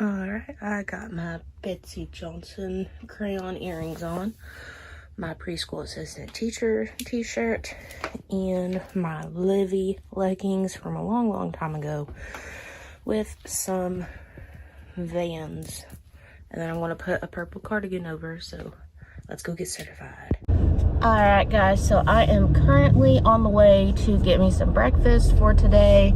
Alright, I got my Betsy Johnson crayon earrings on, my preschool assistant teacher t-shirt, and my Livy leggings from a long time ago with some Vans. And then I'm going to put a purple cardigan over, so let's go get certified. Alright guys, so I am currently on the way to get me some breakfast for today.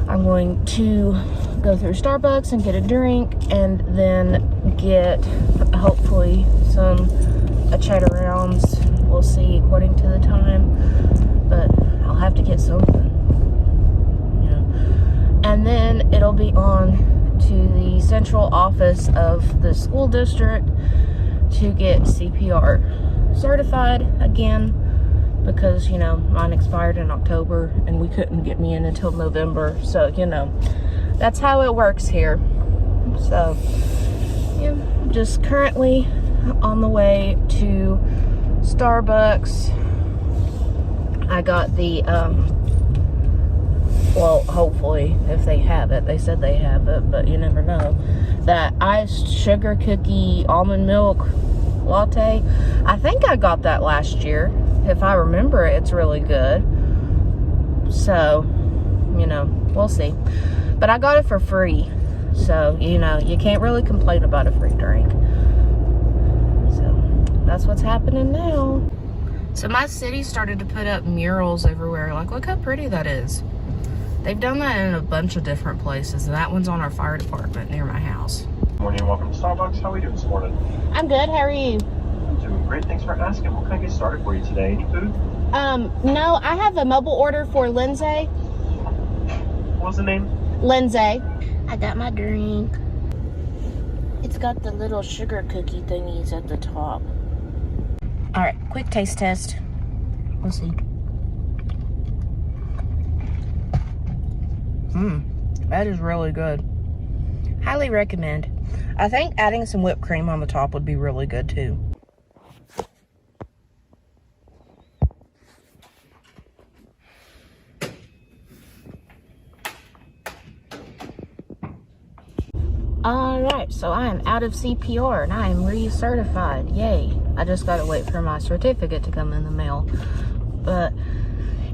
I'm going to go through Starbucks and get a drink and then get hopefully some cheddar rounds. We'll see according to the time, but I'll have to get something, you know. And then it'll be on to the central office of the school district to get CPR certified again, because, you know, mine expired in October and we couldn't get me in until November. So, you know, that's how it works here. So, yeah, just currently on the way to Starbucks. I got the, well, hopefully, if they have it. They said they have it, but you never know. That iced sugar cookie almond milk latte. I think I got that last year. If I remember, it's really good. So, you know, we'll see. But I got it for free. So, you know, you can't really complain about a free drink. So, that's what's happening now. So, my city started to put up murals everywhere. Like, look how pretty that is. They've done that in a bunch of different places. And that one's on our fire department near my house. Good morning and welcome to Starbucks. How are we doing this morning? I'm good. How are you? Doing great. Thanks for asking. What can I get started for you today? Any food? No, I have a mobile order for Lindsay. What's the name? Lindsay. I got my drink. It's got the little sugar cookie thingies at the top. All right, quick taste test. We'll see. That is really good. Highly recommend. I think adding some whipped cream on the top would be really good too. Alright, so I am out of CPR and I am recertified. Yay. I just gotta wait for my certificate to come in the mail. But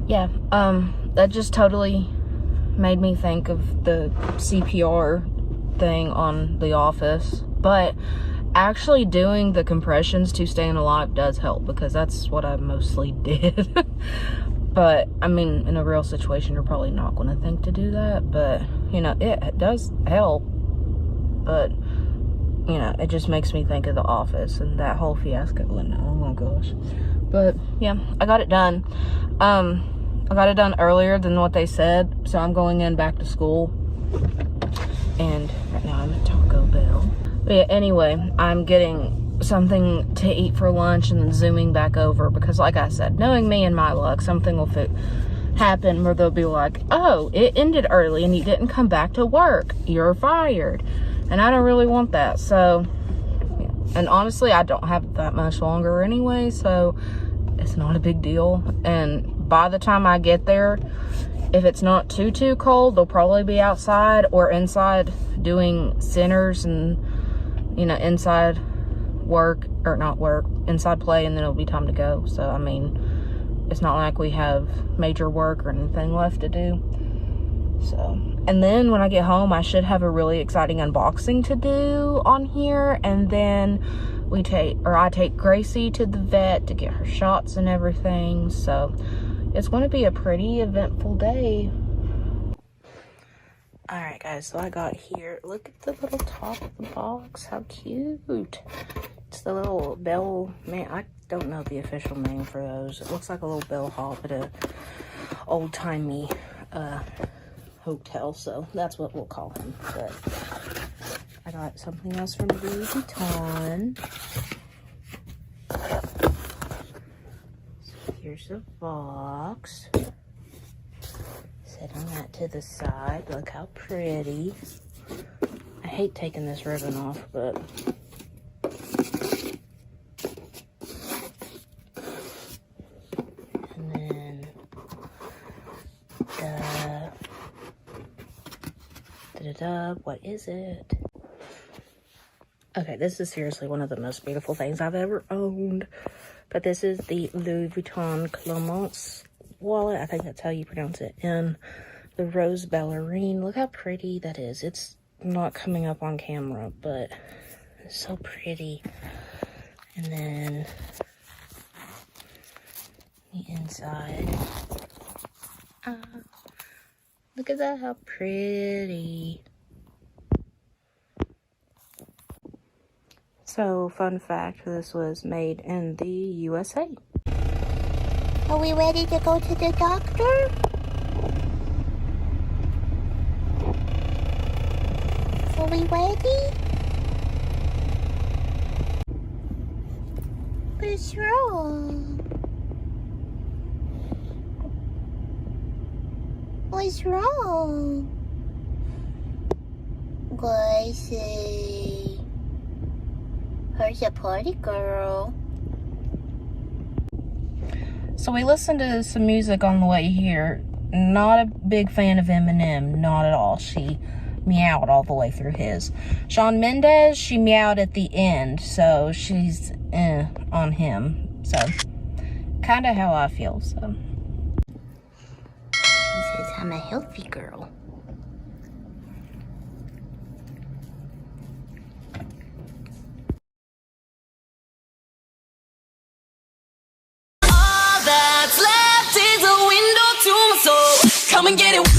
yeah, that just totally made me think of the CPR thing on The Office. But actually doing the compressions to staying alive does help, because that's what I mostly did. But I mean, in a real situation, you're probably not going to think to do that. But you know, it does help. But you know, it just makes me think of The Office and that whole fiasco. And oh my gosh. But yeah, I got it done. I got it done earlier than what they said, so I'm going in back to school. And right now I'm at Taco Bell. But yeah, anyway, I'm getting something to eat for lunch and then zooming back over, because like I said, knowing me and my luck, something will happen where they'll be like, oh, it ended early and you didn't come back to work. You're fired. And I don't really want that. So, yeah. And honestly, I don't have that much longer anyway, so it's not a big deal. And by the time I get there, if it's not too cold, they'll probably be outside or inside doing centers and, you know, inside work, or not work, inside play, and then it'll be time to go. So, I mean, it's not like we have major work or anything left to do. So, and then when I get home, I should have a really exciting unboxing to do on here. And then I take Gracie to the vet to get her shots and everything. So, it's going to be a pretty eventful day. Alright guys, so I got here. Look at the little top of the box. How cute. It's the little bell, man, I don't know the official name for those. It looks like a little bellhop at a old-timey hotel, so that's what we'll call him. But I got something else from Vuitton. So here's the box. Setting that to the side. Look how pretty. I hate taking this ribbon off, but and then up. What is it? Okay, this is seriously one of the most beautiful things I've ever owned. But this is the Louis Vuitton Clemence wallet. I think that's how you pronounce it. In the rose ballerine. Look how pretty that is. It's not coming up on camera, but it's so pretty. And then the inside. Look at that, how pretty. So, fun fact, this was made in the USA. Are we ready to go to the doctor? Are we ready? What's wrong? What's wrong? Gracie. Where's the party girl? So we listened to some music on the way here. Not a big fan of Eminem, not at all. She meowed all the way through his. Shawn Mendes, she meowed at the end, so she's on him. So, kind of how I feel, so. She says I'm a healthy girl. All that's left is a window to my soul. Come and get it.